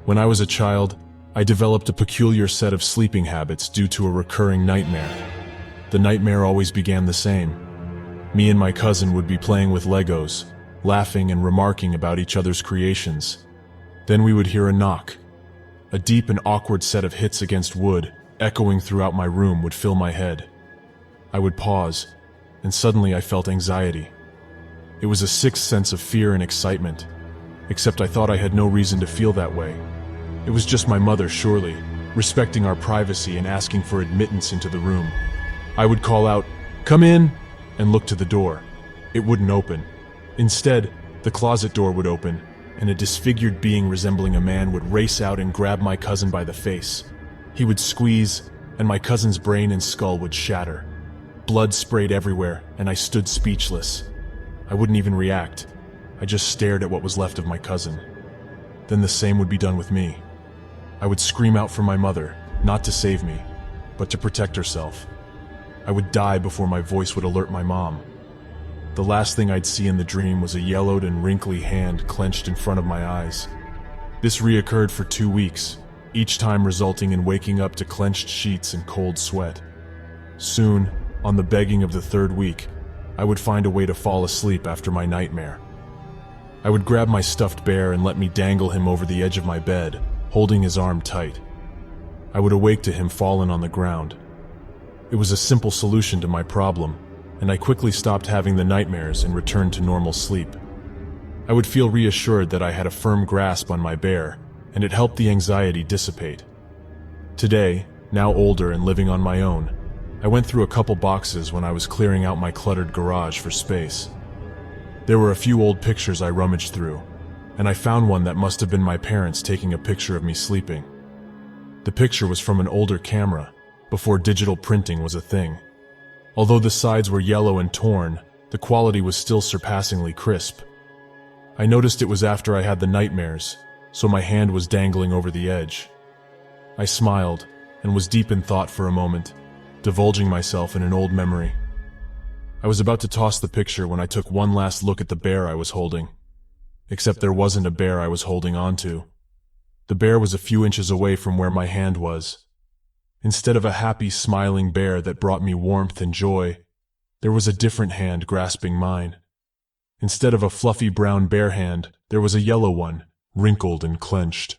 When I was a child, I developed a peculiar set of sleeping habits due to a recurring nightmare. The nightmare always began the same. Me and my cousin would be playing with Legos, laughing and remarking about each other's creations. Then we would hear a knock. A deep and awkward set of hits against wood, echoing throughout my room, would fill my head. I would pause, and suddenly I felt anxiety. It was a sixth sense of fear and excitement, except I thought I had no reason to feel that way. It was just my mother, surely, respecting our privacy and asking for admittance into the room. I would call out, "Come in," and look to the door. It wouldn't open. Instead, the closet door would open, and a disfigured being resembling a man would race out and grab my cousin by the face. He would squeeze, and my cousin's brain and skull would shatter. Blood sprayed everywhere, and I stood speechless. I wouldn't even react. I just stared at what was left of my cousin. Then the same would be done with me. I would scream out for my mother, not to save me, but to protect herself. I would die before my voice would alert my mom. The last thing I'd see in the dream was a yellowed and wrinkly hand clenched in front of my eyes. This reoccurred for 2 weeks, each time resulting in waking up to clenched sheets and cold sweat. Soon, on the begging of the 3rd week, I would find a way to fall asleep after my nightmare. I would grab my stuffed bear and let me dangle him over the edge of my bed, holding his arm tight. I would awake to him fallen on the ground. It was a simple solution to my problem, and I quickly stopped having the nightmares and returned to normal sleep. I would feel reassured that I had a firm grasp on my bear, and it helped the anxiety dissipate. Today, now older and living on my own, I went through a couple boxes when I was clearing out my cluttered garage for space. There were a few old pictures I rummaged through, and I found one that must have been my parents taking a picture of me sleeping. The picture was from an older camera, before digital printing was a thing. Although the sides were yellow and torn, the quality was still surpassingly crisp. I noticed it was after I had the nightmares, so my hand was dangling over the edge. I smiled and was deep in thought for a moment, divulging myself in an old memory. I was about to toss the picture when I took one last look at the bear I was holding. Except there wasn't a bear I was holding onto. The bear was a few inches away from where my hand was. Instead of a happy, smiling bear that brought me warmth and joy, there was a different hand grasping mine. Instead of a fluffy brown bear hand, there was a yellow one, wrinkled and clenched.